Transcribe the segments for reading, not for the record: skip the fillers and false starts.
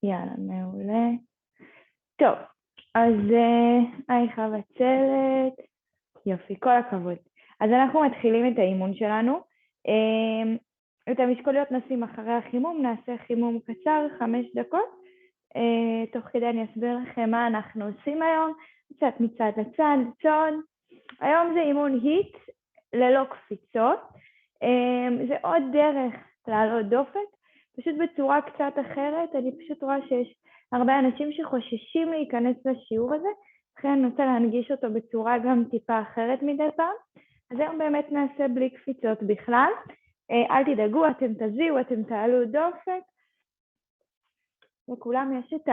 יאללה, מעולה. טוב, אז היי חווה צלת, יופי, כל הכבוד. אז אנחנו מתחילים את האימון שלנו. את המשקוליות נשים אחרי החימום, נעשה חימום קצר, 5 דקות. תוך כדי אני אסביר לכם מה אנחנו עושים היום, קצת מצד לצד, צעוד. היום זה אימון היט ללא קפיצות. זה עוד דרך לעלות דופק, פשוט בצורה קצת אחרת. אני פשוט רואה שיש הרבה אנשים שחוששים להיכנס לשיעור הזה, לכן אני רוצה להנגיש אותו בצורה גם טיפה אחרת מדי פעם. אז היום באמת נעשה בלי קפיצות בכלל. אל תדאגו, אתם תזיעו, אתם תעלו דופק. לכולם יש את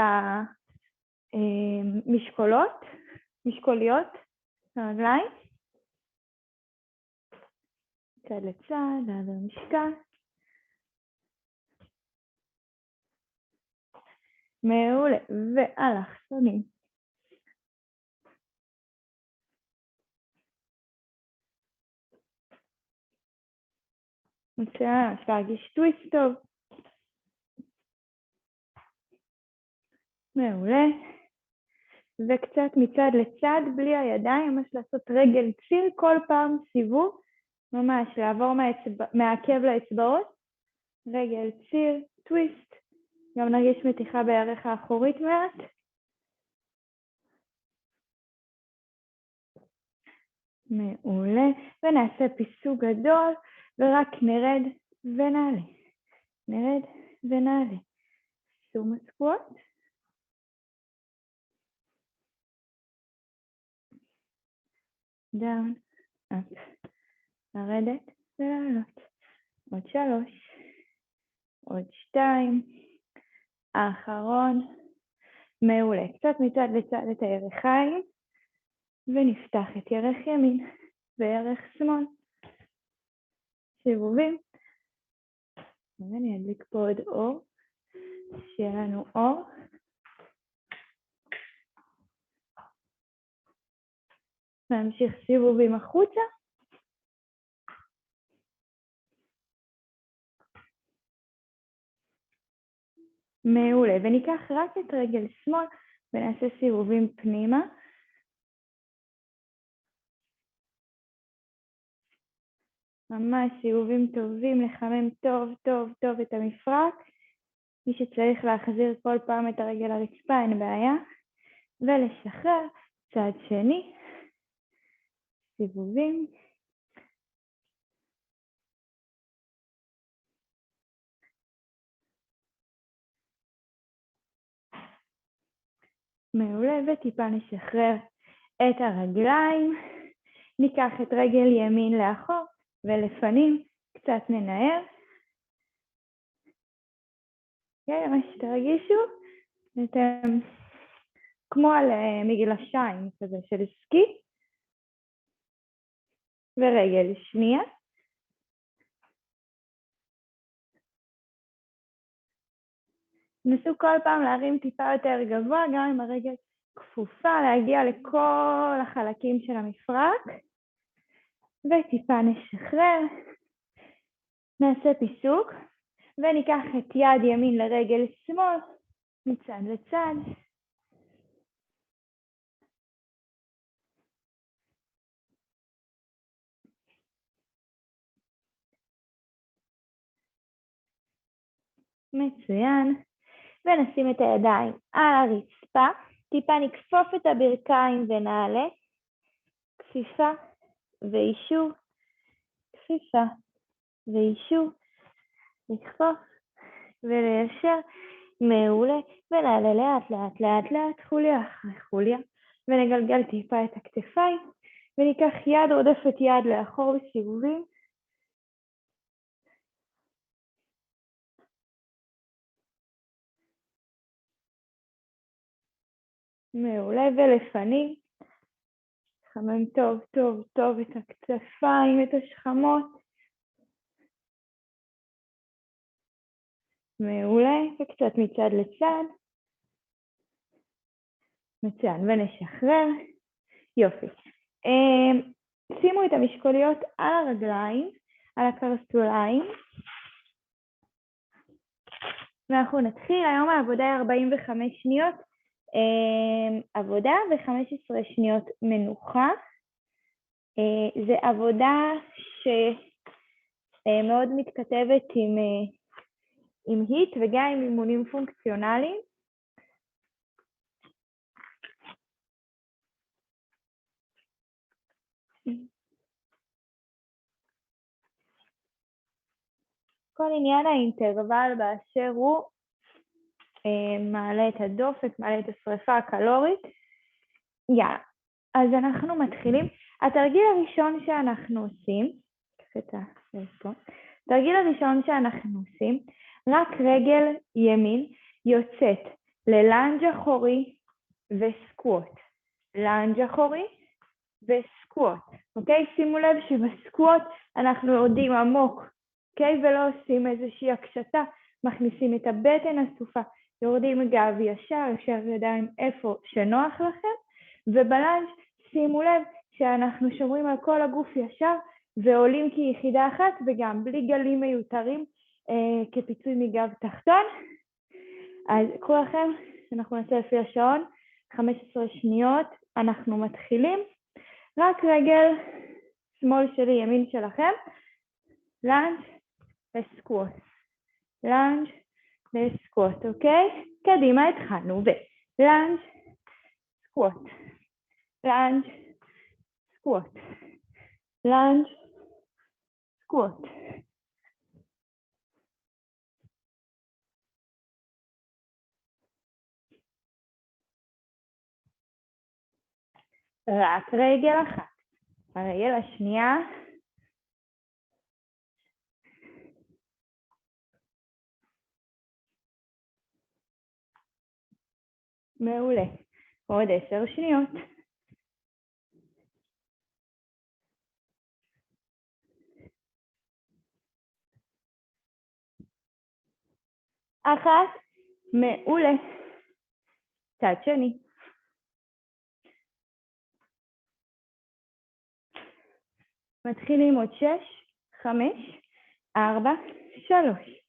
משקוליות, הרגליים. צד לצד, עד המשקל. מעולה, ואלכסונים. מצוין, אפשר להרגיש טוויסט טוב. מעולה. וקצת מצד לצד, בלי הידיים, ממש לעשות רגל ציר כל פעם סיבוב, ממש לעבור מהעקב לאצבעות, רגל ציר, טוויסט, גם נרגיש מתיחה בירך האחורית מעט. מעולה, ונעשה פיסוק גדול, ורק נרד ונעלה, נרד ונעלה. שום סקווט. דאון, אפ, לרדת ולעלות. עוד 3, עוד 2, האחרון. מעולה, קצת מצד לצד את הירכיים, ונפתח את ירך ימין וירך שמאל. סיבובים. אני אדליק פה עוד אור, שיהיה לנו אור. נמשיך סיבובים החוצה. מעולה, וניקח רק את רגל שמאל ונעשה סיבובים פנימה. ממש סיבובים טובים, לחמם טוב טוב טוב את המפרק. מי שצריך להחזיר כל פעם את הרגל לרצפה, אין בעיה. ולשחרר צד שני. סיבובים. מעולה, וטיפה נשחרר את הרגליים. ניקח את רגל ימין לאחור ולפנים, קצת ננער. מה שתרגישו, אתם כמו על מגלשיים כזה של סקי. ורגל שנייה. נסו כל פעם להרים טיפה יותר גבוה, גם עם הרגל כפופה, להגיע לכל החלקים של המפרק. וטיפה נשחרר. נעשה פיסוק, וניקח את יד ימין לרגל שמאל, מצד לצד. מצוין. ונשים את הידיים על הרצפה, טיפה נקפוף את הברכיים ונעלה, כפיפה ואישור, כפיפה ואישור, לקפוף וליישר. מעולה, ונעלה לאט לאט לאט לאט, חוליה אחרי חוליה, ונגלגל טיפה את הכתפיים, וניקח יד רודפת יד לאחור בסיבובים. מעולה, ולפנים, חמם טוב טוב טוב את הכתפיים, את השכמות. מעולה, וקצת מצד לצד. מצוין, ונשחרר. יופי. שימו את המשקוליות על הרגליים, על הקרסוליים. ואנחנו נתחיל. היום העבודה היא 45 שניות עבודה ו-15 שניות מנוחה. זו עבודה שמאוד מתכתבת עם היט וגם עם אימונים פונקציונליים. כל עניין האינטרוול באשר הוא מעלה את הדופק, מעלה את השריפה הקלורית. יאללה, אז אנחנו מתחילים. התרגיל הראשון שאנחנו עושים, התרגיל הראשון שאנחנו עושים, רק רגל ימין יוצאת ללנג' אחורי וסקווט. לנג' אחורי וסקווט. אוקיי? שימו לב שבסקווט אנחנו יורדים עמוק, אוקיי? ולא עושים איזושהי הקשתה, מכניסים את הבטן הסופה, יורדים גב ישר, ידיים איפה שנוח לכם, ובלנג' שימו לב שאנחנו שומרים על כל הגוף ישר, ועולים כיחידה אחת, וגם בלי גלים מיותרים, כפיצוי מגב תחתון. אז קחו לכם, אנחנו נעשה לפי השעון, 15 שניות, אנחנו מתחילים. רק רגל שמאל שלי, ימין שלכם, לנג' וסקווט. לנג' וסקווט, אוקיי? קדימה התחלנו, ולנג' סקווט. לנג' סקווט. לנג' סקווט. רק רגל אחת. הרגל השנייה. מעולה. עוד 10 שניות. אחת. מעולה. צד שני. מתחילים עוד 6, 5, 4, 3,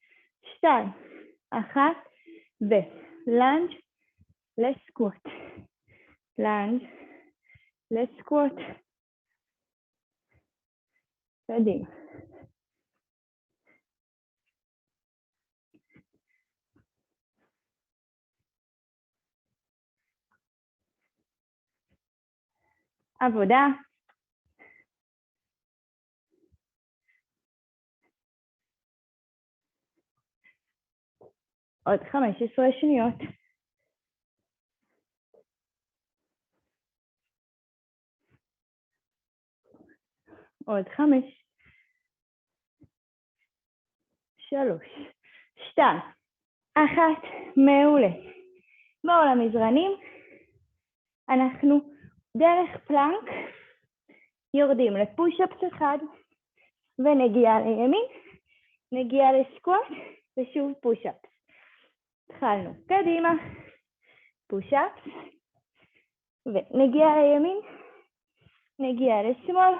2, 1, ולנג' לסקווט. לנג' לסקווט. קדימה. עבודה. עוד 15 שניות. עוד 5, 3, 2, 1, מעולה. בואו למזרנים. אנחנו דרך פלנק יורדים לפוש-אפס אחד ונגיע לימין, נגיע לסקווט ושוב פוש-אפס. התחלנו קדימה, פוש-אפס ונגיע לימין, נגיע לשמאל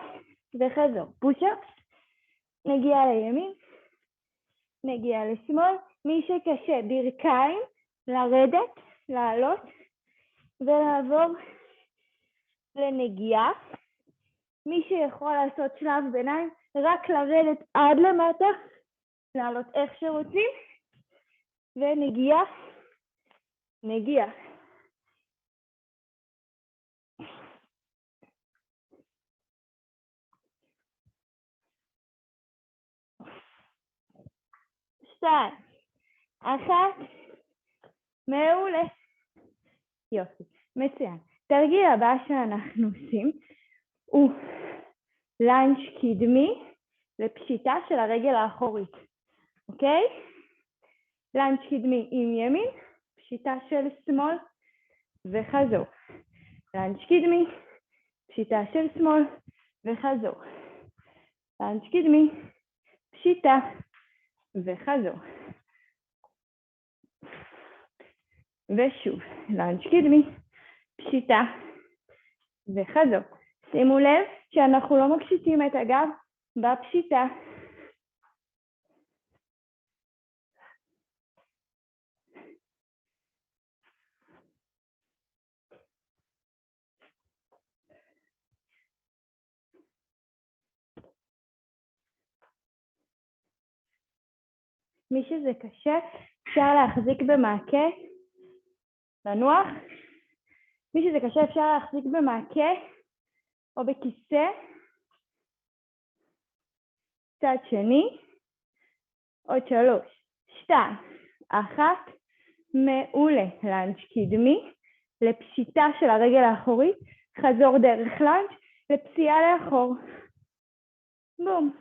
וחזור. פוש-אפס, נגיע לימין, נגיע לשמאל. מי שקשה ברכיים, לרדת, לעלות ולעבור לנגיעה. מי שיכול לעשות שלב ביניים, רק לרדת עד למטה, לעלות איך שרוצים, ונגיעה, נגיעה. שתיים, 1, מעולה. יופי, מצוין. תרגיל הבא שאנחנו עושים הוא לנג' קדמי לפשיטה של הרגל האחורית, אוקיי? לנג' קדמי עם ימין, פשיטה של שמאל וחזור. לנג' קדמי, פשיטה של שמאל וחזור. לנג' קדמי, פשיטה וחזור. ושוב, לנג' קדמי, פשיטה וחזור. שימו לב שאנחנו לא מקשיטים את הגב בפשיטה. מי שזה קשה, אפשר להחזיק במעקה, לנוח. מי שזה קשה, אפשר להחזיק במעקה או בכיסא. צד שני. עוד 3, 2, 1. מעולה. לנג' קדמי, לפשיטה של הרגל האחורית, חזור דרך לנג' לפסיעה לאחור. בום.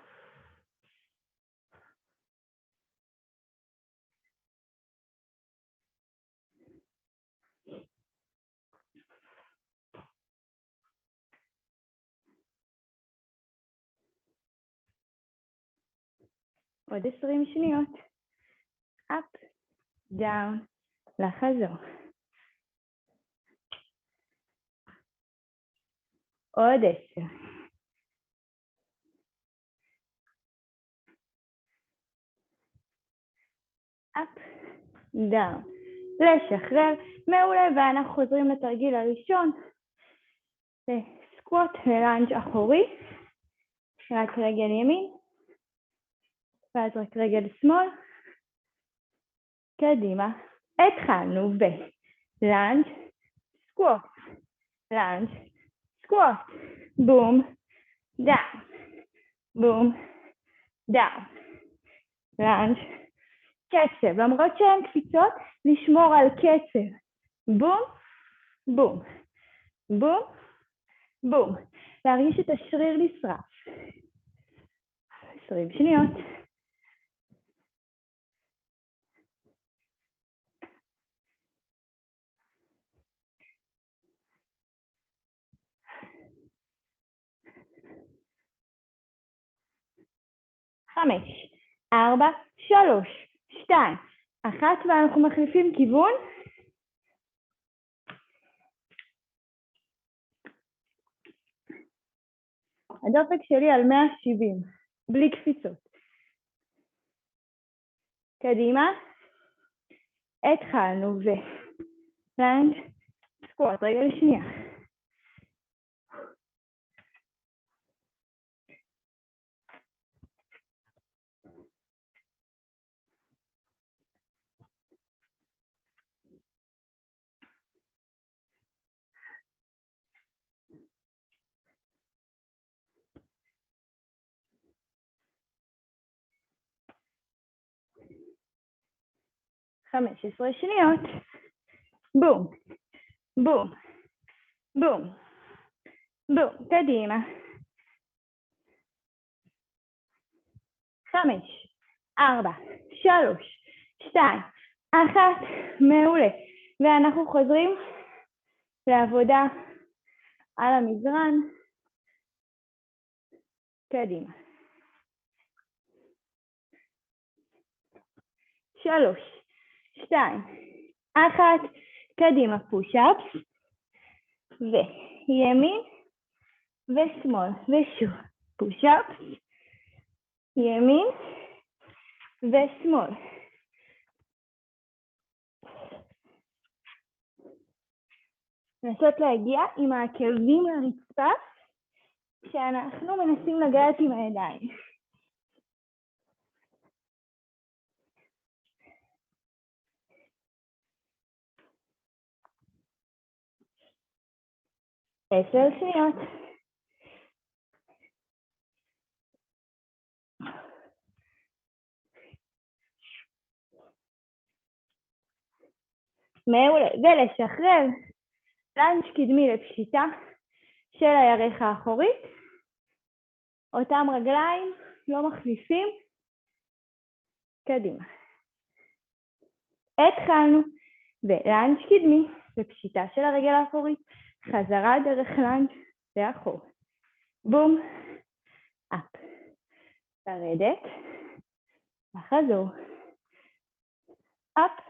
עוד 20 שניות. up, down, לחזור. עוד 10. up, down, לשחרר. מעולה, ואנחנו חוזרים לתרגיל הראשון. סקווט ולנג' אחורי. רק רגל ימין. ואז רק רגל שמאל. קדימה. התחלנו בלנג', סקווט, לנג', סקווט, בום, דאון, בום, דאון, לנג', קצב. למרות שהן קפיצות, לשמור על קצב. בום, בום, בום, בום. להרגיש את השריר נשרף. 20 שניות. חמש, 4, 3, 2, 1, ואנחנו מחליפים כיוון. הדופק שלי על 170, בלי קפיצות. קדימה. התחלנו ולנג', סקווט, רגל שנייה. חמש 15 שניות. בום, בום, בום, בום. קדימה. 5, 4, 3, 2, 1, מעולה. ואנחנו חוזרים לעבודה על המזרן. קדימה. 3, 2, 1, קדימה, פוש-אפס, וימין ושמאל, ושוב, פוש-אפס, ימין ושמאל. לנסות להגיע עם העקבים לרצפה, כשאנחנו מנסים לגעת עם הידיים. עשר שניות. מעולה, ולשחרר. לנג' קדמי לפשיטה של הירך האחורית. אותם רגליים לא מחליפים. קדימה. התחלנו בלנג' קדמי לפשיטה של הרגל האחורית. חזרה דרך לנג' לאחור. בום, אפ. לרדת, לחזור. אפ,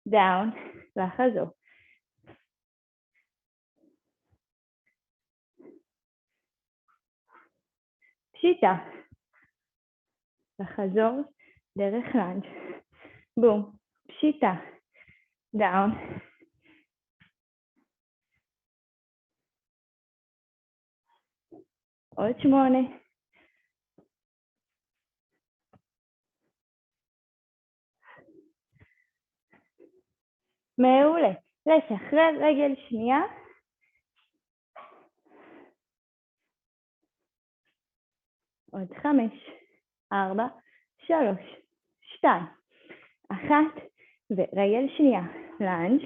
דאון, לחזור. פשיטה. לחזור דרך לנג'. בום, פשיטה. דאון. עוד 8. מעולה. לשחרר רגל שנייה. עוד 5, 4, 3, 2, 1, ורגל שנייה. לנג'.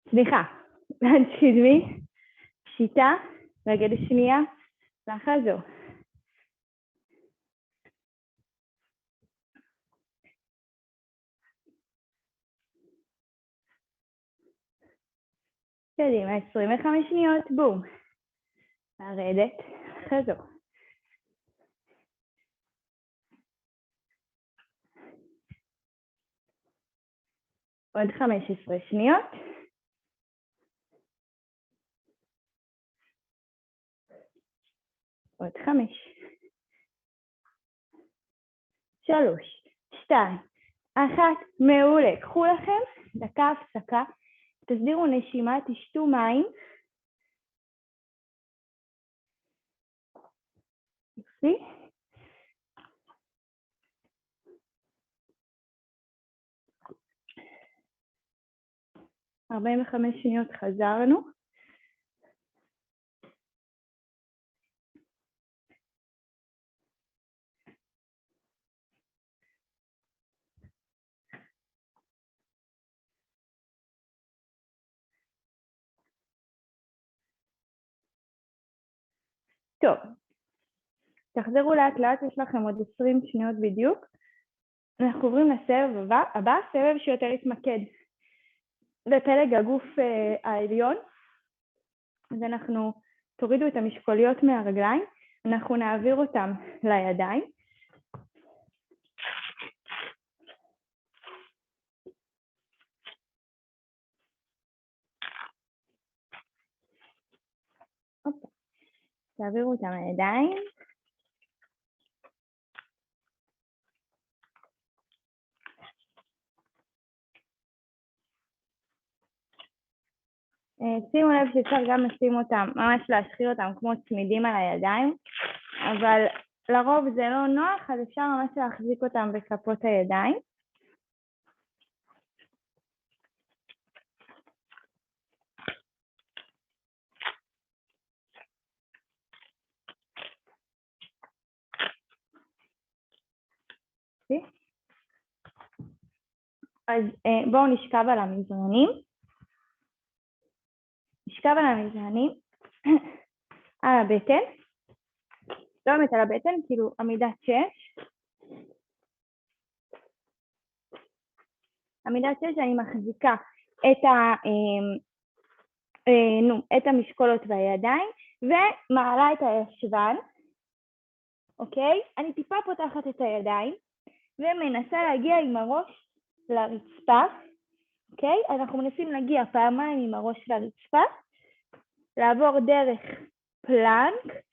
סליחה, לנג' קדמי, פשיטה, רגל שנייה, לחזור. קדימה, 25 שניות, בום. לרדת, חזור. עוד 15 שניות. עוד 5, 3, 2, 1, מעולה. קחו לכם דקה הפסקה, תסדירו נשימה, תשתו מים. יופי. – 45 שניות חזרנו. טוב, תחזרו לאט לאט, יש לכם עוד 20 שניות בדיוק. אנחנו עוברים לסבב הבא, סבב שיותר יתמקד בפלג הגוף העליון. אז אנחנו תורידו את המשקוליות מהרגליים, אנחנו נעביר אותם לידיים. תעבירו אותם לידיים. שימו לב שאפשר גם לשים אותם, ממש להשחיר אותם כמו צמידים על הידיים, אבל לרוב זה לא נוח, אז אפשר ממש להחזיק אותם בכפות הידיים. אז בואו נשכב על המזרנים. נשכב על המזרנים, על הבטן. לא באמת על הבטן, כאילו עמידת 6. עמידת 6 אני מחזיקה את המשקולות בידיים, ומעלה את הישבן. אוקיי? אני טיפה פותחת את הידיים, ומנסה להגיע עם הראש לרצפה. אוקיי? אנחנו מנסים להגיע פעמיים עם הראש לרצפה, לעבור דרך פלנק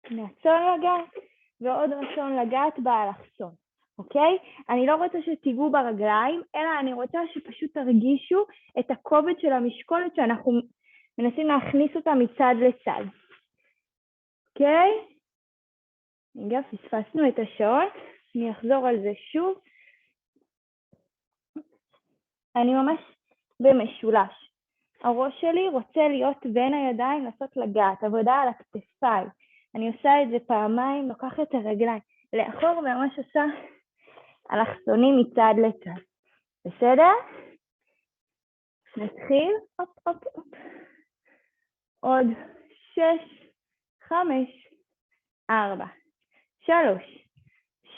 לרצון לגעת, ועוד רצון לגעת באלכסון. אוקיי? אני לא רוצה שתיגעו ברגליים, אלא אני רוצה שפשוט תרגישו את הכובד של המשקולת שאנחנו מנסים להכניס אותה מצד לצד. אוקיי? רגע, פספסנו את השעות, אני אחזור על זה שוב. אני ממש במשולש. הראש שלי רוצה להיות בין הידיים, לעשות לגעת, עבודה על הכתפיים. אני עושה את זה פעמיים, לוקחת את הרגליים לאחור וממש עושה אלכסונים מצד לצד. בסדר? נתחיל. הופ, הופ, הופ. עוד 6, 5, 4, 3,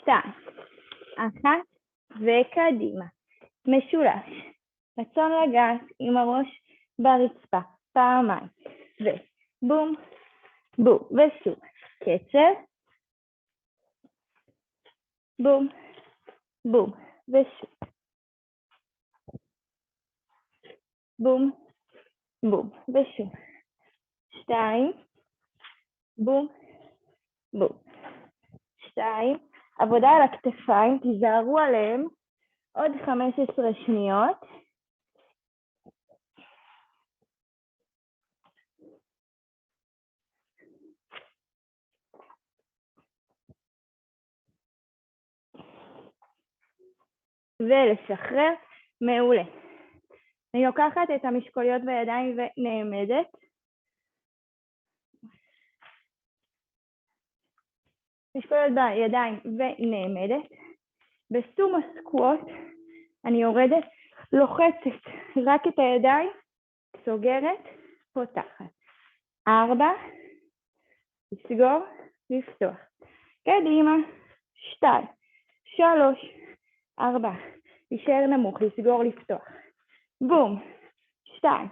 2, 1, וקדימה. משולש. רצון לגעת עם הראש ברצפה, פעמיים. ובום, בום, ושוב. קצב. בום, בום, ושוב. בום, בום, ושוב. 2, בום, בום. 2, עבודה על הכתפיים, תיזהרו עליהם. עוד 15 שניות. ולשחרר. מעולה. אני לוקחת את המשקוליות בידיים ונעמדת. משקוליות בידיים ונעמדת. בסומו סקווט אני יורדת, לוחצת רק את הידיים, סוגרת, פותחת. 4, לסגור, לפתוח. קדימה, 2, 3, 4, להישאר נמוך, לסגור, לפתוח. בום, 2,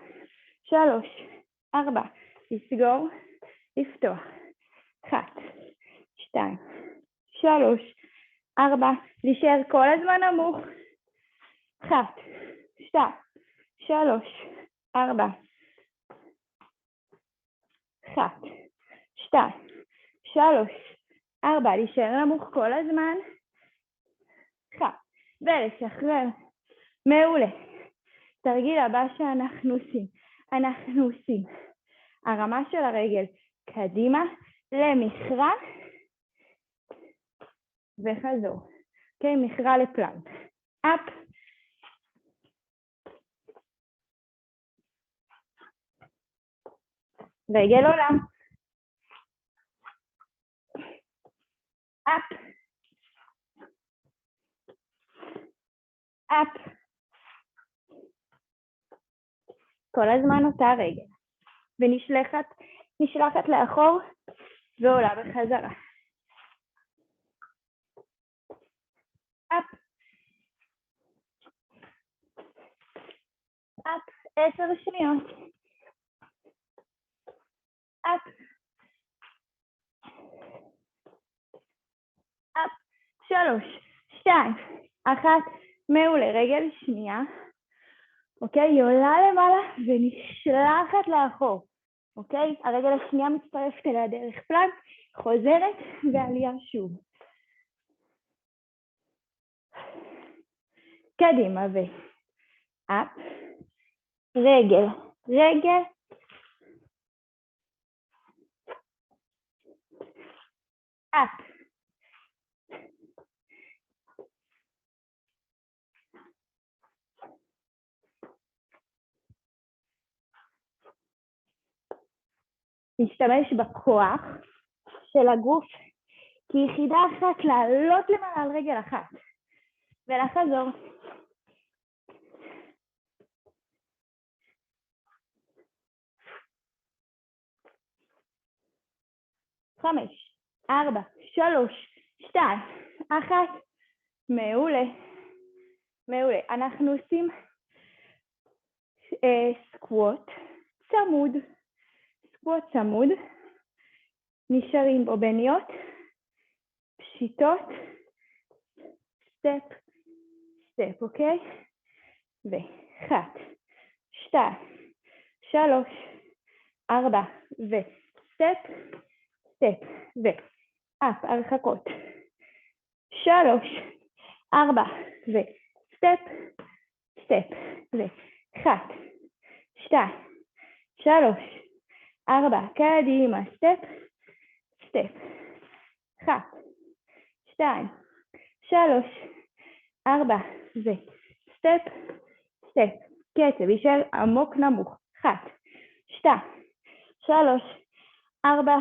3, 4, לסגור, לפתוח. 1, 2, 3, 4, להישאר כל הזמן נמוך. 1, 2, 3, 4, 1, 2, 3, 4, להישאר נמוך כל הזמן. 1, ולשחרר. מעולה. תרגיל הבא שאנחנו עושים, הרמה של הרגל קדימה למכרה וחזור. אוקיי, מכרה לפלנק. אפ. רגל עולם. אפ. אפ. כל הזמן אותה רגל. ונשלחת לאחור ועולה בחזרה. אפ. אפ. 10 שניות. אפ. אפ. 3, 2, 1. מעולה. רגל שנייה. אוקיי? היא עולה למעלה ונשלחת לאחור. אוקיי? הרגל השנייה מצטרפת אליה דרך פלנק, חוזרת ועלייה שוב. קדימה אפ. רגל. אפ. להשתמש בכוח של הגוף כיחידה אחת, לעלות למעלה על רגל אחת ולחזור. 5, 4, 3, 2, 1. מעולה. מעולה. אנחנו עושים סקווט צמוד. סקווט צמוד. נשארים בובניות, פשיטות, סטפ, סטפ, אוקיי? 1, 2, 3, 4, וסטפ, סטפ, ואפ, הרחקות. 3, 4, וסטפ, סטפ, 1, 2, 3, 4, קדימה, סטפ, סטפ, 1, 2, 3, 4, וסטפ, סטפ, קצב, יישאר עמוק נמוך. 1, 2, 3, 4,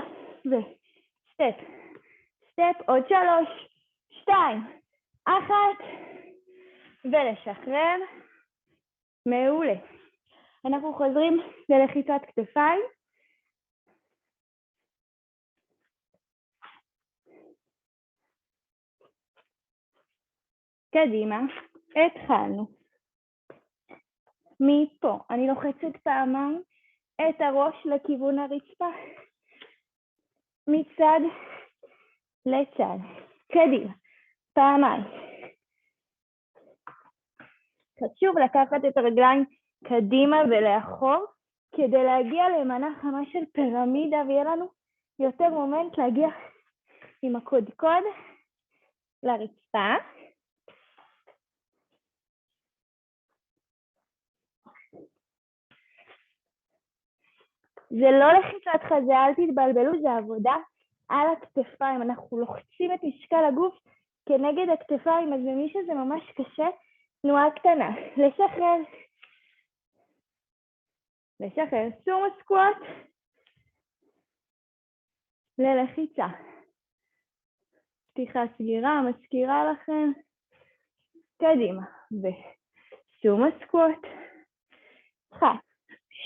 וסטפ, סטפ, עוד 3, 2, 1, ולשחרר. מעולה. אנחנו חוזרים ללחיצת כתפיים. קדימה, התחלנו. מפה, אני לוחצת פעמיים את הראש לכיוון הרצפה. מצד לצד. קדימה, פעמיים. חשוב לקחת את הרגליים קדימה ולאחור, כדי להגיע למנה חמה של פירמידה, ויהיה לנו יותר מומנט להגיע עם הקודקוד לרצפה. זה לא לחיצת חזה, אל תתבלבלו, זה עבודה על הכתפיים. אנחנו לוחצים את משקל הגוף כנגד הכתפיים, אז למי שזה ממש קשה, תנועה קטנה, לשחרר. לשחרר, סומו סקווט. ללחיצה. פתיחה סגירה, מזכירה לכם. קדימה. וסומו סקווט. 1,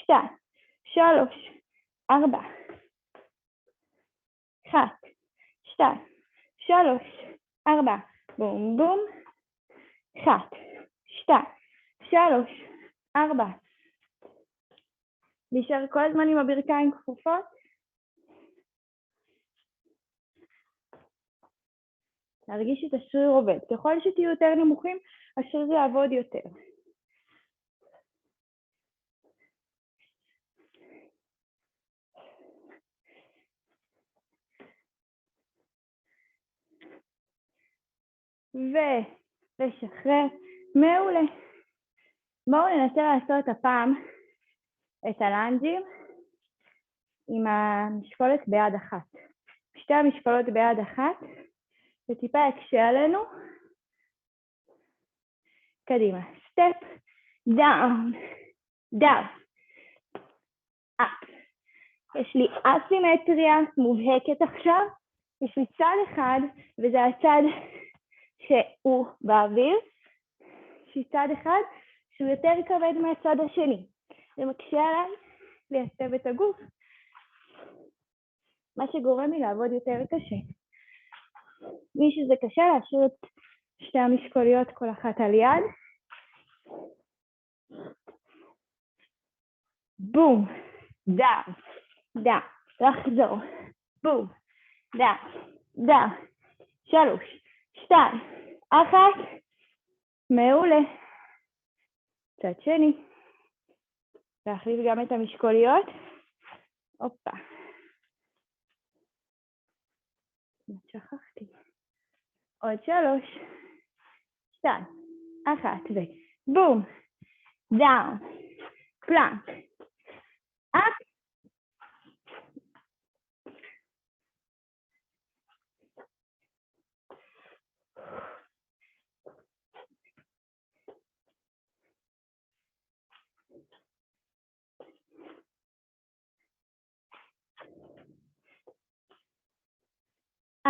2, 3, 4. 1, 2, 3, 4. בום בום. 1, 2, 3, 4. נשאר כל הזמן עם הברכיים כפופות. להרגיש את השריר עובד. ככל שתהיו יותר נמוכים, השריר יעבוד יותר. ולשחרר. מעולה. בואו ננסה לעשות הפעם את הלנג'ים עם המשקולת ביד אחת. שתי המשקולות ביד אחת, זה טיפה יקשה עלינו. קדימה. סטפ, דאון, דאון, אפ. יש לי אסימטריה מובהקת עכשיו. יש לי צד אחד, וזה הצד שהוא באוויר. יש לי צד אחד שהוא יותר כבד מהצד השני. זה מקשה עליי לייצב את הגוף, מה שגורם לי לעבוד יותר קשה. מי שזה קשה, להשאיר את שתי המשקוליות כל אחת על יד. בום, דאון, דאון, לחזור. בום, דאון, דאון. 3, 2, 1. מעולה. צד שני. להחליף גם את המשקוליות. הופה. שכחתי. עוד 3, 2, 1 ובום. דאון. פלנק. אפ.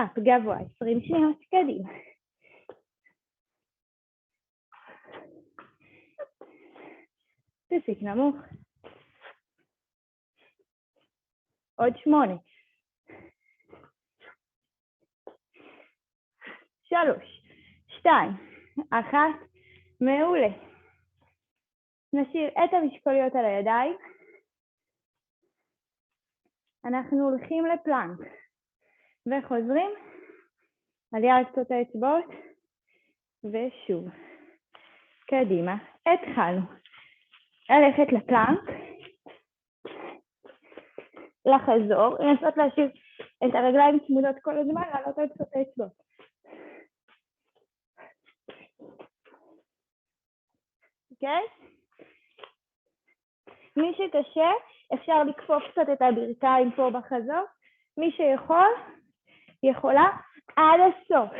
אפ גבוה, 20 שניות, קדימה. תסיק נמוך. עוד 8. 3, 2, 1. מעולה. נשאיר את המשקוליות על הידיים. אנחנו הולכים לפלנק. וחוזרים על יד קצות האצבעות. ושוב. קדימה. התחלנו. ללכת לפלנק. לחזור. לנסות להשאיר את הרגליים צמודות כל הזמן, לעלות על קצות האצבעות. אוקיי? מי שקשה, אפשר לקפוף קצת את הברכיים פה בחזור. מי שיכול, יכולה עד הסוף.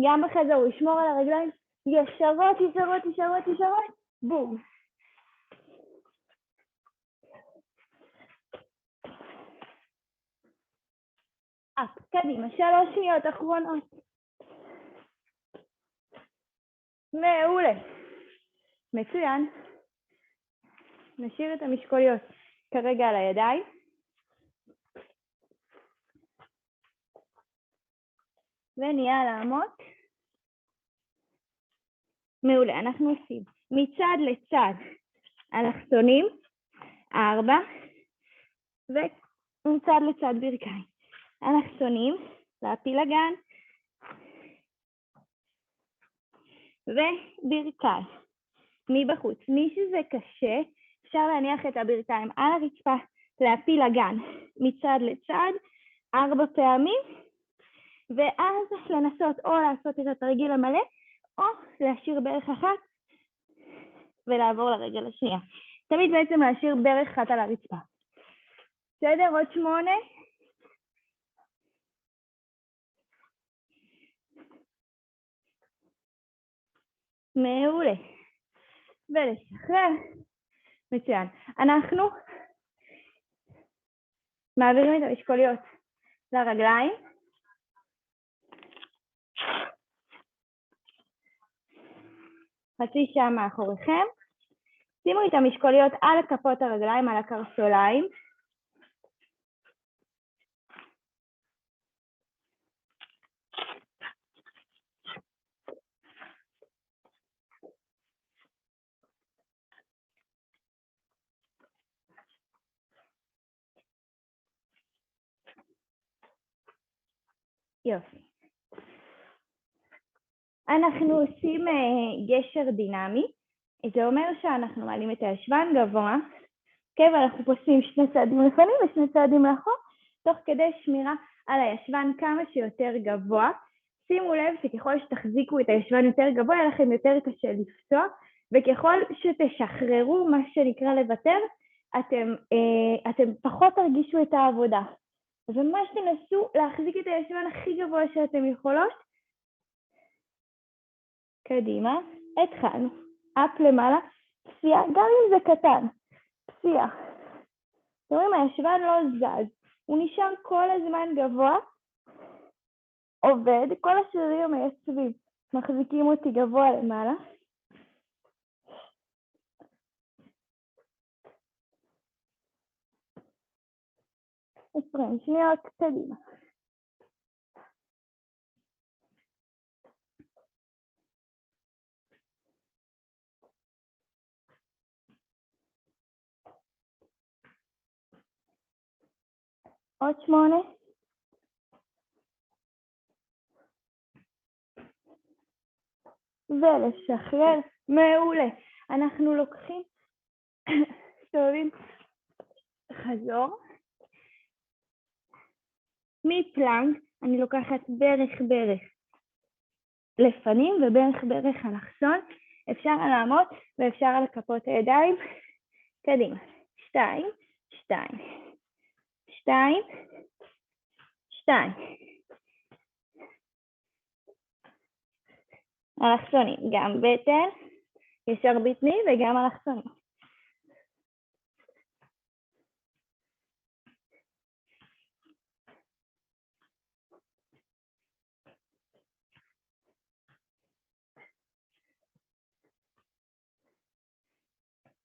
גם בחזור, לשמור על הרגליים ישרות, ישרות, ישרות, ישרות. בום. אפ, קדימה, 3 שניות אחרונות. מעולה. מצוין. נשאיר את המשקוליות כרגע על הידיים. ונהיה לעמוד. מעולה, אנחנו עושים מצד לצד אלכסונים, 4, ומצד לצד ברכיים. אלכסונים, להפיל אגן, וברכיים. מבחוץ. מי שזה קשה, אפשר להניח את הברכיים על הרצפה, להפיל אגן מצד לצד, 4 פעמים, ואז לנסות או לעשות את התרגיל המלא, או להשאיר ברך אחת ולעבור לרגל השנייה. תמיד בעצם להשאיר ברך אחת על הרצפה. בסדר? עוד 8. מעולה. ולשחרר. מצוין. אנחנו מעבירים את המשקוליות לרגליים. חצי שעה מאחוריכם. שימו את המשקוליות על כפות הרגליים, על הקרסוליים. יופי. אנחנו עושים גשר דינמי. זה אומר שאנחנו מעלים את הישבן גבוה, ואנחנו פוסעים שני צעדים לפנים ושני צעדים לאחור, תוך כדי שמירה על הישבן כמה שיותר גבוה. שימו לב שככל שתחזיקו את הישבן יותר גבוה, יהיה לכם יותר קשה לפצוע, וככל שתשחררו, מה שנקרא לוותר, אתם פחות תרגישו את העבודה. אז ממש תנסו להחזיק את הישבן הכי גבוה שאתם יכולות. קדימה, התחלנו. אפ למעלה, פסיעה, גם אם זה קטן, פסיעה. אתם רואים, הישבן לא זז, הוא נשאר כל הזמן גבוה, עובד, כל השרירים המייצבים מחזיקים אותי גבוה למעלה. שניות, קדימה. עוד 8. ולשחרר. מעולה. אנחנו לוקחים, סובבים, חזור. מפלנק, אני לוקחת ברך לפנים וברך אלכסון. אפשר לעמוד ואפשר על כפות הידיים. קדימה. 2, 2, 2, 2. אלכסונים, גם בטן, ישר בטני וגם אלכסונים.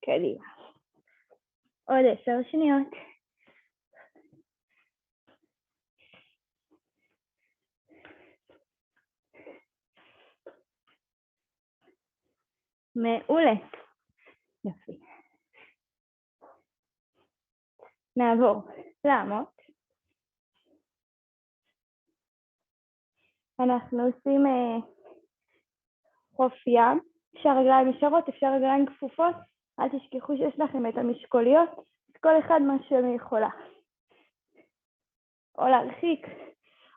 קדימה. עוד 10 שניות. מעולה. יופי. נעבור לעמוד. אנחנו עושים חוף ים. אפשר רגליים ישרות, אפשר רגליים כפופות. אל תשכחו שיש לכם את המשקוליות. כל אחד מה שאני יכולה. או להרחיק,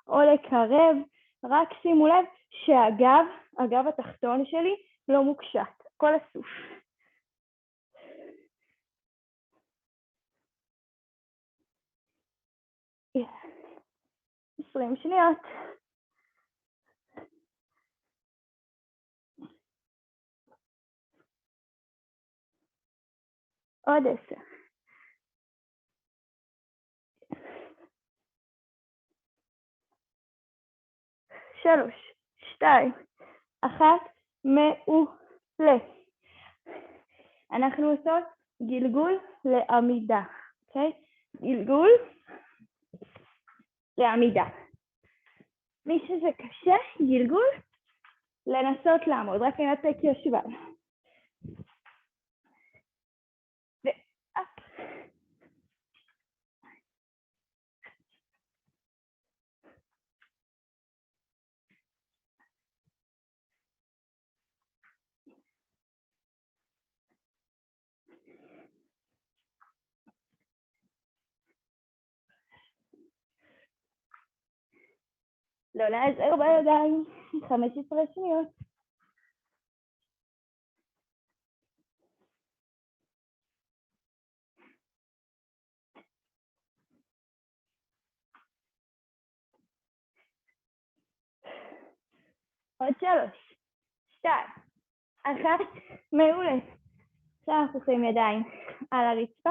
או לקרב. רק שימו לב שהגב התחתון שלי לא מוקשט. כל הסוף. 20 שניות. עוד 10. 3, 2, 1, מעולה. אנחנו עושות גלגול לעמידה, אוקיי? גלגול לעמידה. מי שזה קשה, גלגול, לנסות לעמוד, רק לנתק ישבן. ואפ. לא לעזר בידיים, 15 שניות. עוד 3, 2, אחת, מעולה. עכשיו אנחנו עושים ידיים על הרצפה,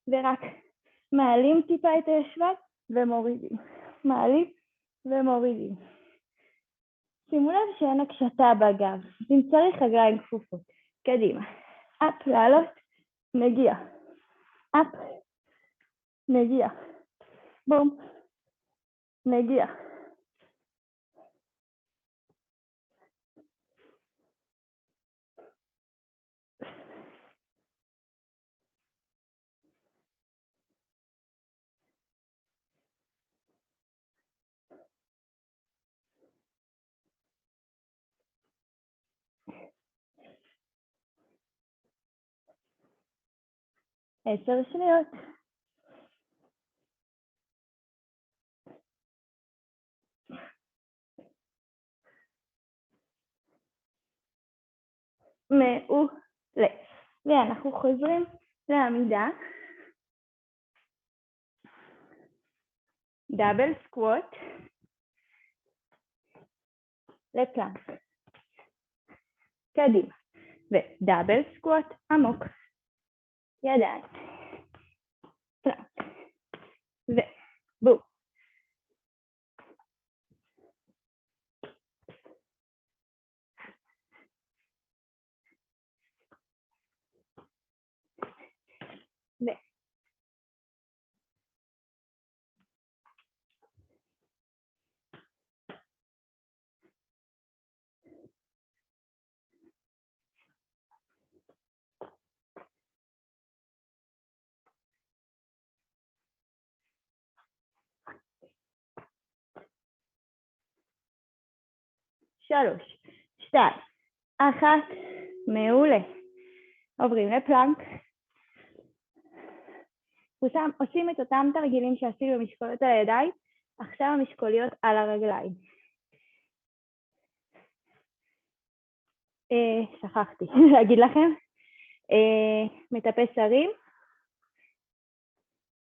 ורק מעלים טיפה את הישבן ומורידים. מעלים ומורידים. שימו לב שאין הקשתה בגב, אם צריך רגליים כפופות. קדימה. אפ, לעלות, נגיע. אפ, נגיע. בום, נגיע. עשר שניות. מעולה. ואנחנו חוזרים לעמידה. דאבל סקווט. לפלנק. קדימה. ודאבל סקווט עמוק. ידיים. פלנק. ובום. שלוש, שתיים, אחת, מעולה. עוברים לפלנק. עושים את אותם תרגילים שעשינו במשקוליות על הידיים, עכשיו המשקוליות על הרגליים. שכחתי להגיד לכם. מטפס הרים.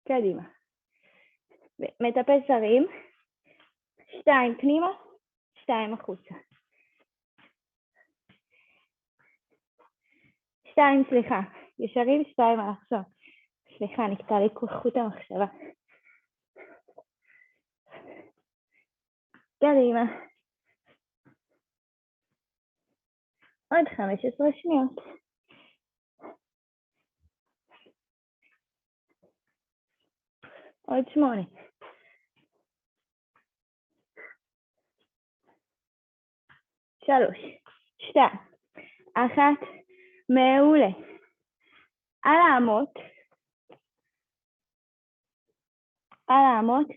קדימה. מטפס הרים. 2 פנימה, 2 החוצה. 2, סליחה. ישרים, 2 אלכסון. סליחה, נקטע לי חוט המחשבה. קדימה. עוד 15 שניות. עוד 8. 3, 2, 1, מעולה. על האמות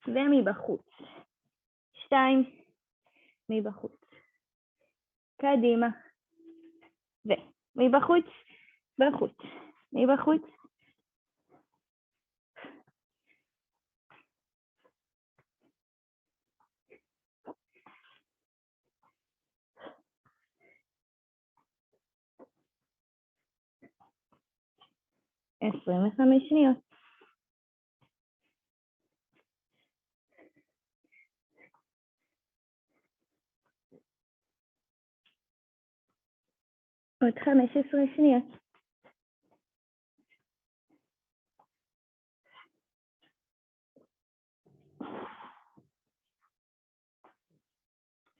ומבחוץ. 2 מבחוץ. קדימה. ומבחוץ, בחוץ. מבחוץ. עשרים וחמש שניות. עוד 15 שניות.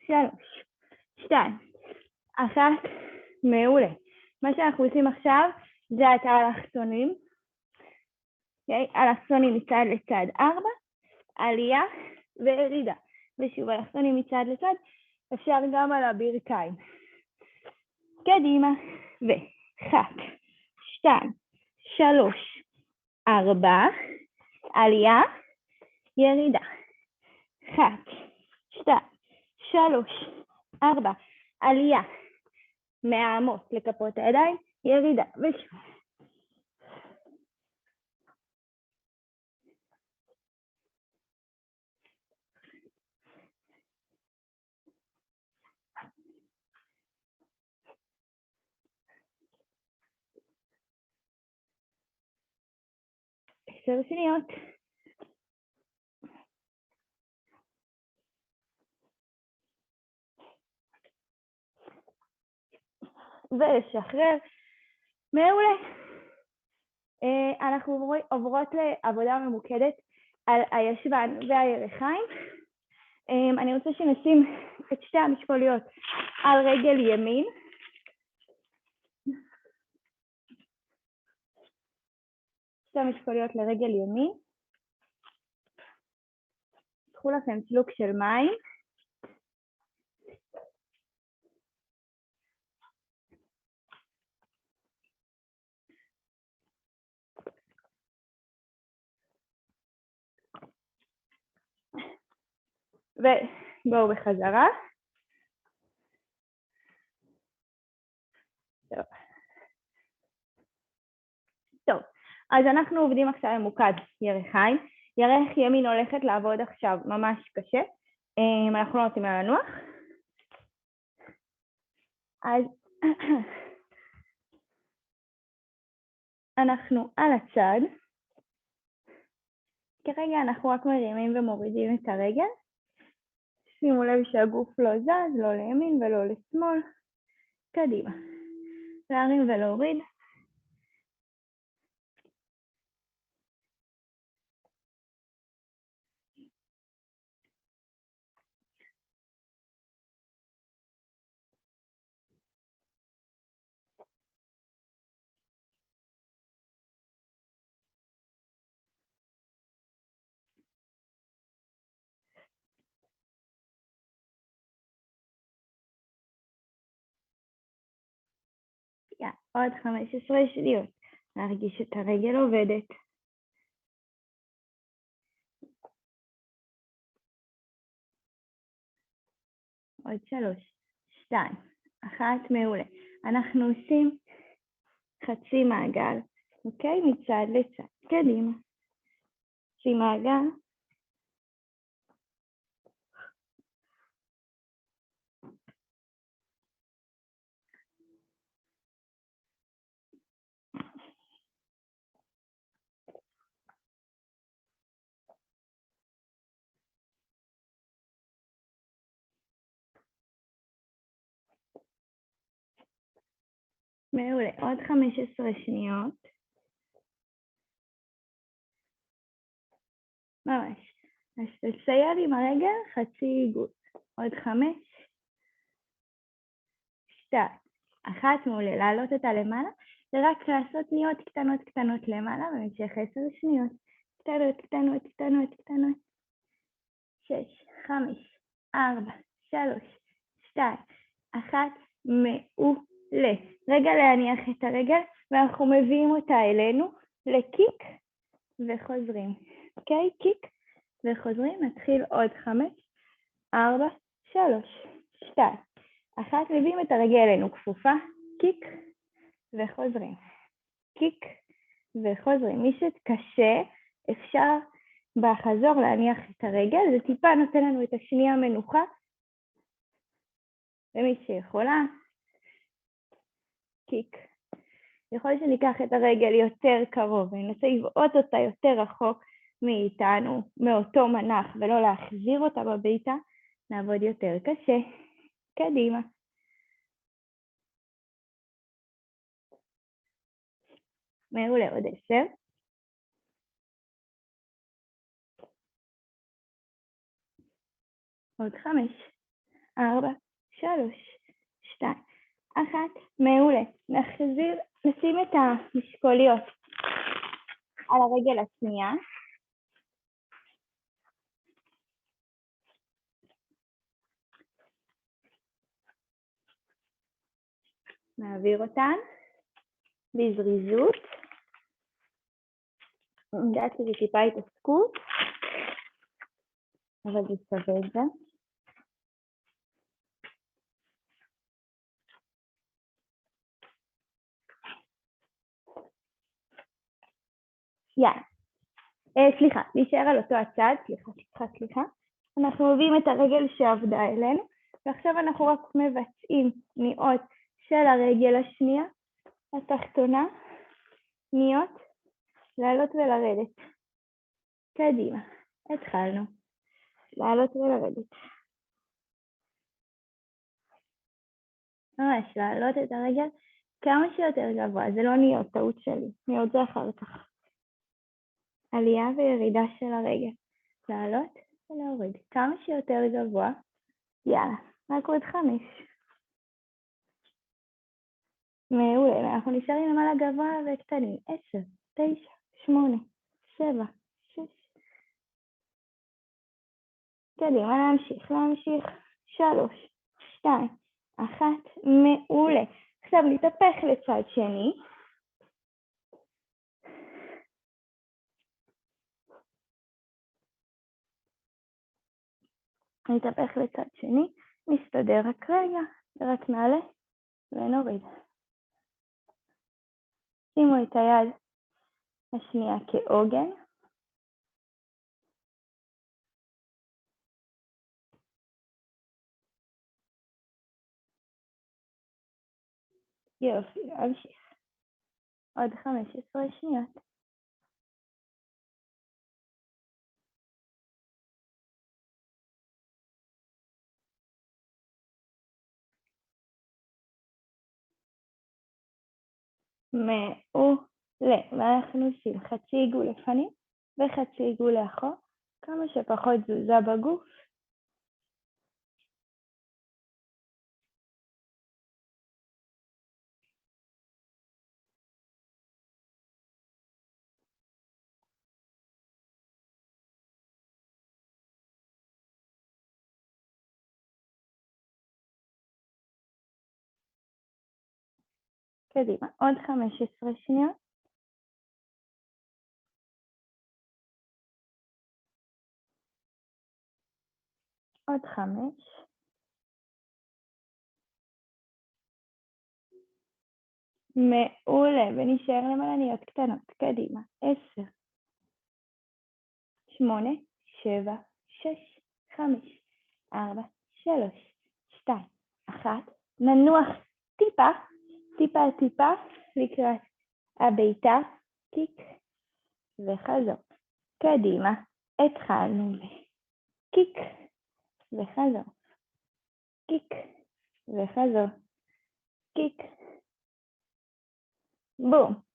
שלוש, 2, 1, מעולה. מה שאנחנו עושים עכשיו זה את האלכסונים. אלכסונים מצד לצד 4, עלייה וירידה. ושוב אלכסונים מצד לצד, אפשר גם על הברכיים. קדימה. 1, 2, 3, 4, עלייה, ירידה. 1, 2, 3, 4, עלייה. מהאמות לכפות הידיים, ירידה. ושוב. עשר שניות. ולשחרר. מעולה. אנחנו עוברות לעבודה ממוקדת על הישבן והירכיים. אני רוצה שנשים את שתי המשקוליות על רגל ימין. שתי המשקוליות לרגל ימין. קחו לכם שלוק של מים. ובואו בחזרה. טוב, אז אנחנו עובדים עכשיו ממוקד ירכיים. ירך ימין הולכת לעבוד עכשיו ממש קשה. אנחנו לא רוצים לנוח. אז אנחנו על הצד. כרגע אנחנו רק מרימים ומורידים את הרגל. שימו לב שהגוף לא זז, לא לימין ולא לשמאל. קדימה. להרים ולהוריד. עוד 15 שניות. להרגיש את הרגל עובדת. עוד 3, 2, 1, מעולה. אנחנו עושים חצי מעגל, אוקיי? מצד לצד. קדימה. חצי מעגל. מעולה. עוד 15 שניות. ממש. אז תצייר עם הרגל חצי עיגול. עוד 5, 2, 1, מעולה. להעלות אותה למעלה, ורק לעשות תנועות קטנות קטנות למעלה, במשך 10 שניות. קטנות, קטנות, קטנות, קטנות. 6, 5, 4, 3, 2, 1, מעולה. רגע להניח את הרגל, ואנחנו מביאים אותה אלינו לקיק וחוזרים. אוקיי? קיק וחוזרים. נתחיל עוד 5, 4, 3, 2, 1. מביאים את הרגל אלינו כפופה. קיק וחוזרים. קיק וחוזרים. מי שקשה, אפשר בחזור להניח את הרגל. זה טיפה נותן לנו את השנייה מנוחה. ומי שיכולה, קיק. יכול שניקח את הרגל יותר קרוב, וננסה לבעוט אותה יותר רחוק מאיתנו, מאותו מנח, ולא להחזיר אותה בביתה, נעבוד יותר קשה. קדימה. מעולה. עוד 10. עוד 5, 4, 3, 2, 1. מעולה. נשים את המשקוליות על הרגל השנייה. נעביר אותן בזריזות. אני יודעת שזה טיפה התעסקות, אבל זה שווה את זה. סליחה, נשאר על אותו הצד, סליחה. אנחנו מביאים את הרגל שעבדה אלינו, ועכשיו אנחנו רק מבצעים תנועות של הרגל השנייה, התחתונה, תנועות, לעלות ולרדת. קדימה, התחלנו. לעלות ולרדת. ממש, להעלות את הרגל כמה שיותר גבוה, זה לא נהיה טעות שלי, נהיה את זה אחר כך. עלייה וירידה של הרגל, לעלות ולהוריד, כמה שיותר גבוה, יאללה, רק עוד 5. מעולה, אנחנו נשארים למעלה גבוה וקטנים, 10, 9, 8, 7, 6. קדימה, להמשיך, 3, 2, 1, מעולה. עכשיו נתהפך לצד שני. נתהפך לצד שני, נסתדר רק רגע, רק נעלה ונוריד. שימו את היד השנייה כעוגן. יופי, להמשיך. עוד 15 שניות. מעולה. ואנחנו עושים חצי עיגול לפנים וחצי עיגול לאחור, כמה שפחות תזוזה בגוף. קדימה, עוד 15 שניות. עוד 5. מעולה, ונשאר למעלניות קטנות. קדימה, 10, 8, 7, 6, 5, 4, 3, 2, 1. ננוח טיפה לקראת הביתה, קיק וחזור. קדימה, התחלנו קיק וחזור, קיק וחזור, קיק, בום.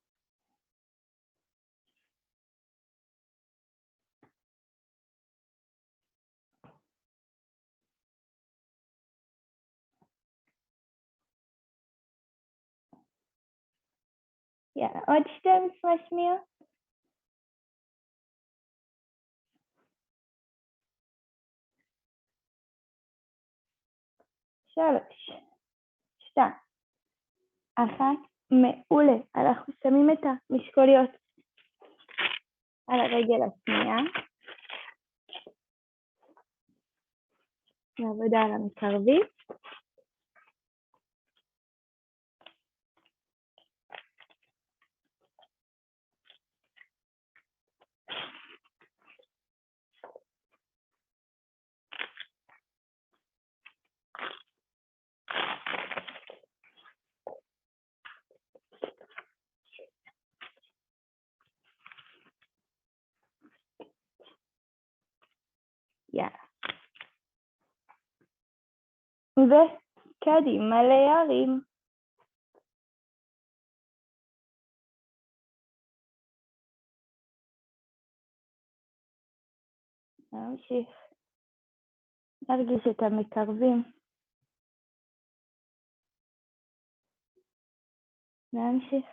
יאללה, עוד 12 שניות. 3, 2, 1, מעולה. אנחנו שמים את המשקוליות על הרגל השנייה. לעבודה על המקרבית. יאללה. וקדימה לירים. נמשיך. נרגיש את המקרבים. נמשיך.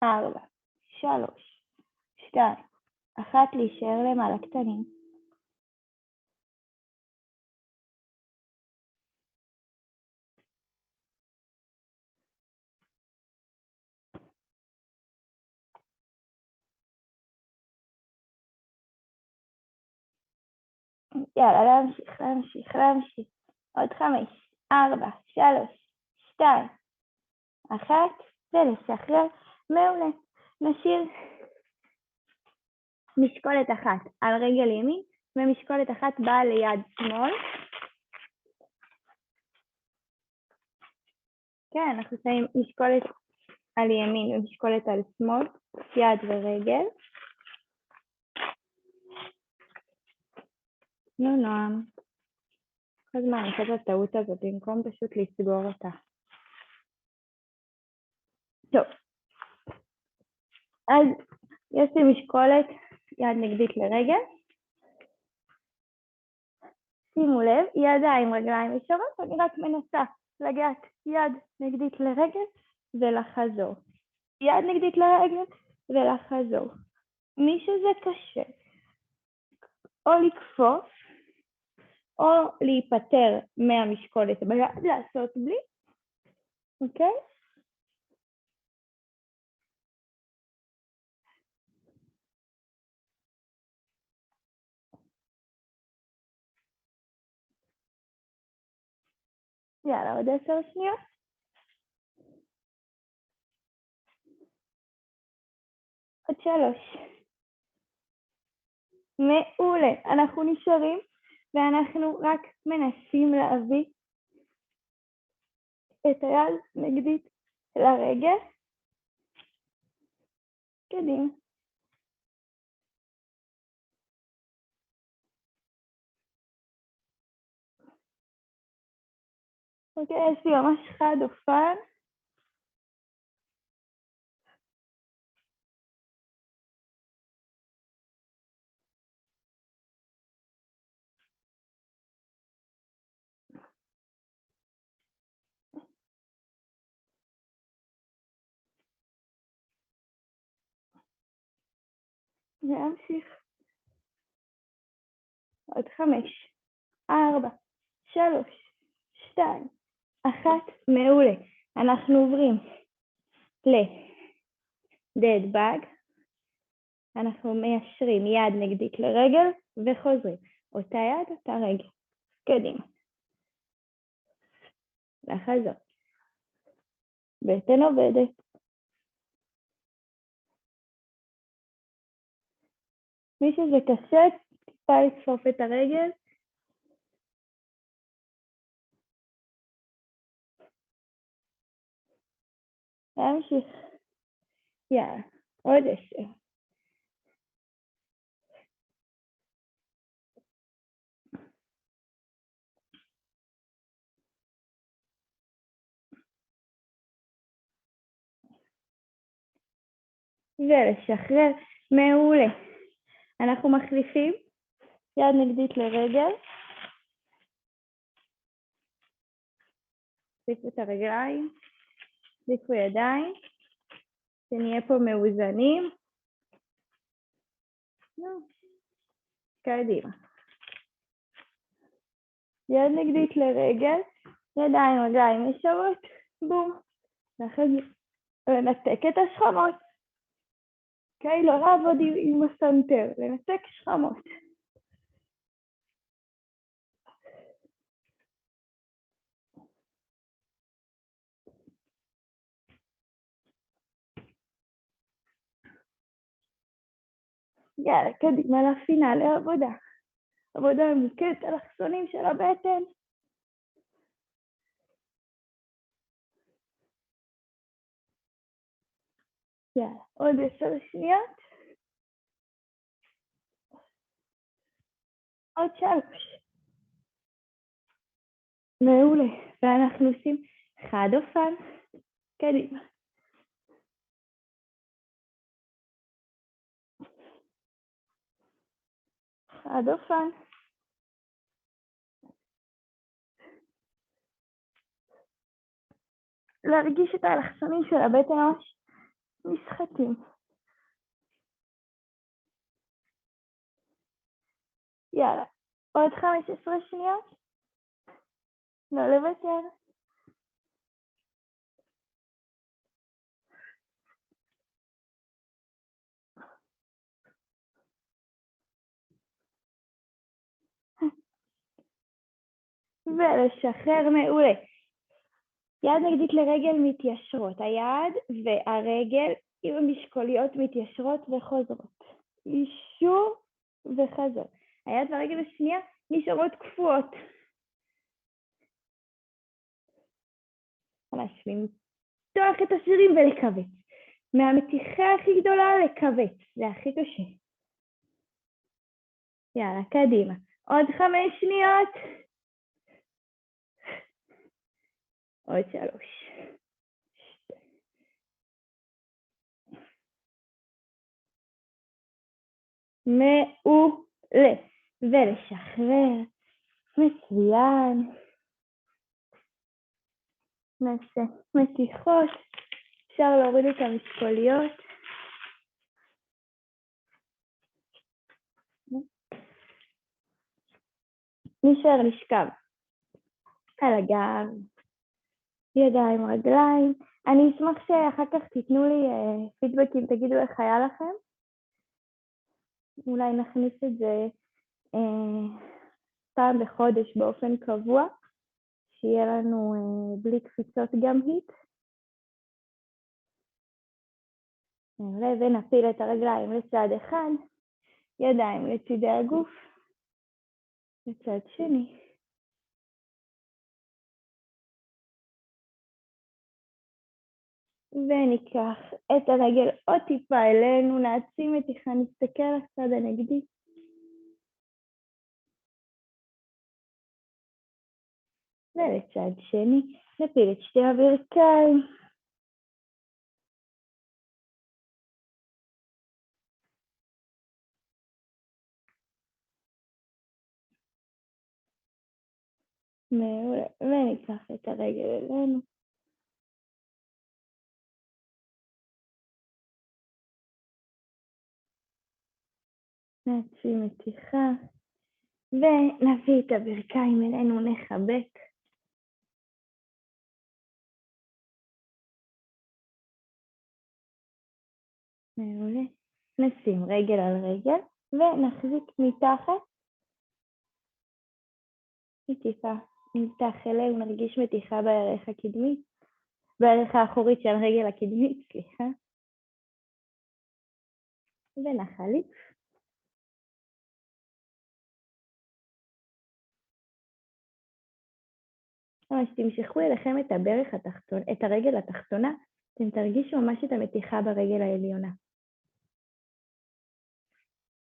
4, 3, 2, 1, להישאר למעלה קטנים. יאללה, להמשיך. עוד 5, 4, 3, 2, 1, ולשחרר. מעולה. נשאיר משקולת אחת על רגל ימין ומשקולת אחת באה ליד שמאל. כן, אנחנו שמים משקולת על ימין ומשקולת על שמאל, יד ורגל. נו, נועם. כל הזמן אני עושה את הטעות הזאת, במקום פשוט לסגור אותה. טוב. אז יש לי משקולת יד נגדית לרגל. שימו לב, ידיים, רגליים ישרות, אני רק מנסה לגעת יד נגדית לרגל ולחזור. יד נגדית לרגל ולחזור. מי שזה קשה, או לקפוץ, או להיפטר מהמשקולת ביד, לעשות בלי, אוקיי? יאללה, עוד 10 שניות. עוד 3. מעולה. אנחנו נשארים, ואנחנו רק מנסים להביא את היד נגדית לרגל. קדימה. אוקיי, יש לי ממש חד אופן. להמשיך. עוד 5, 4, 3, 2, 1. מעולה. אנחנו עוברים ל-dead bug. אנחנו מיישרים יד נגדית לרגל וחוזרים. אותה יד, אותה רגל. קדימה. לחזור. בטן עובדת. מי שזה קשה, טיפה לצפוף את הרגל. להמשיך. יאללה, עוד 10. ולשחרר. מעולה. אנחנו מחליפים יד נגדית לרגל. תחליפו את הרגליים. תחליפו ידיים. שנהיה פה מאוזנים. קדימה. יד נגדית לרגל. ידיים, רגליים ישרות. בום. לנתק את השכמות. אוקיי? לא לעבוד עם הסנטר. לנתק שכמות. יאללה, קדימה לפינאלי עבודה. עבודה ממוקדת על האלכסונים של הבטן. יאללה, עוד 10 שניות. עוד 3. מעולה. ואנחנו עושים חד אופן. קדימה. חד אופן. להרגיש את האלכסונים של הבטן ממש משחקים. יאללה, עוד 15 שניות. לא לוותר. ולשחרר. מעולה. יד נגדית לרגל מתיישרות. היד והרגל עם המשקוליות מתיישרות וחוזרות. אישור וחזור. היד והרגל השנייה נשארות קפואות. ממש למתוח את השרירים ולכווץ. מהמתיחה הכי גדולה לכווץ. זה הכי קשה. יאללה, קדימה. עוד 5 שניות. עוד 3. מעולה. ולשחרר. מצוין. נעשה מתיחות. אפשר להוריד את המשקוליות. נשאר לשכב על הגב, ידיים, רגליים. אני אשמח שאחר כך תיתנו לי פידבקים, תגידו איך היה לכם. אולי נכניס את זה פעם בחודש באופן קבוע, שיהיה לנו בלי קפיצות גם היט. ונפיל את הרגליים לצד אחד, ידיים לצידי הגוף, לצד שני. וניקח את הרגל עוד טיפה אלינו, נעצים מתיחה, נסתכל לצד הנגדי. ולצד שני, נפיל את שתי הברכיים. מעולה, וניקח את הרגל אלינו. נעצים מתיחה, ונביא את הברכיים אלינו, נחבק. מעולה. נשים רגל על רגל, ונחזיק מתחת. מתיחה, נמתח אלינו, נרגיש מתיחה בערך הקדמית, בערך האחורית של הרגל הקדמית, סליחה. ונחליף. ממש תמשכו אליכם את הברך התחתון, את הרגל התחתונה, אתם תרגישו ממש את המתיחה ברגל העליונה.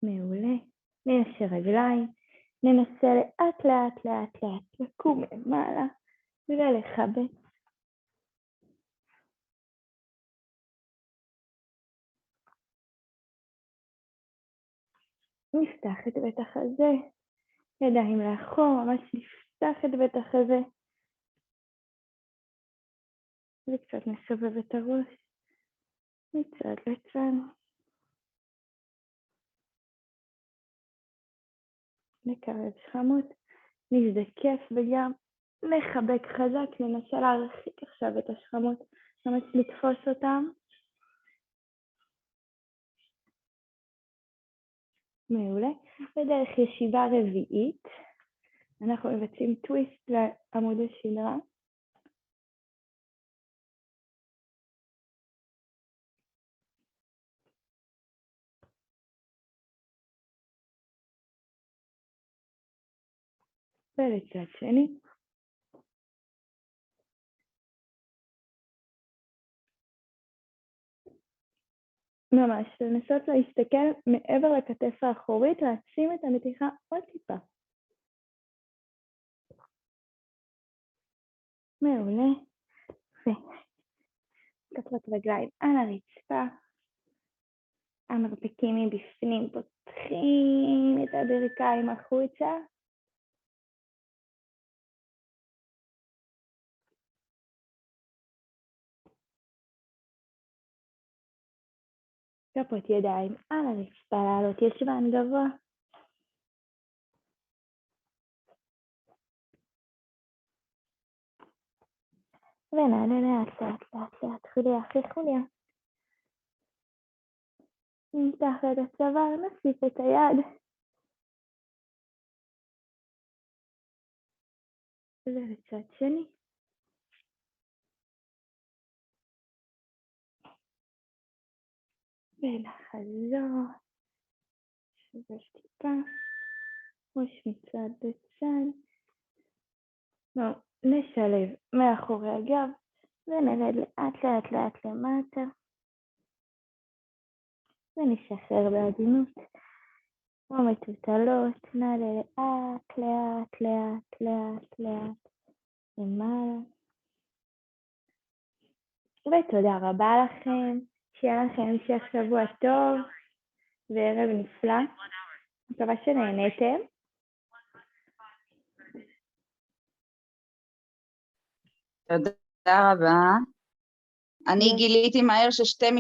מעולה. ניישר רגליים, ננסה לאט לאט לאט לאט לקום למעלה ולחבק. נפתח את בית החזה, ידיים לאחור, ממש נפתח את בית החזה. וקצת נסובב את הראש, מצד לצד. נקרב שכמות, נזדקף וגם נחבק חזק, ננסה להרחיק עכשיו את השכמות, ממש לתפוס אותם. מעולה. בדרך ישיבה רביעית, אנחנו מבצעים טוויסט לעמוד השדרה. ולצד שני. ממש, לנסות להסתכל מעבר לכתף האחורית, להעצים את המתיחה עוד טיפה. מעולה. כפות רגליים על הרצפה. המרפקים מבפנים, פותחים את הברכיים החוצה. כפות ידיים על הרצפה, לעלות ישבן גבוה. ונעלה לאט לאט לאט לאט, חוליה אחרי חוליה. נמתח את הצוואר, נוסיף את היד. ולצד שני. ולחזור. שווה טיפה. ראש מצד לצד. נשלב מאחורי הגב. ונרד לאט לאט לאט למטה. ונשחרר בעדינות. כמו מטוטלות, נעלה לאט, לאט, לאט, לאט, לאט, למעלה. ותודה רבה לכם, שיהיה לכם המשך שבוע טוב וערב נפלא. מקווה שנהניתם. תודה רבה. אני גיליתי מהר ששתי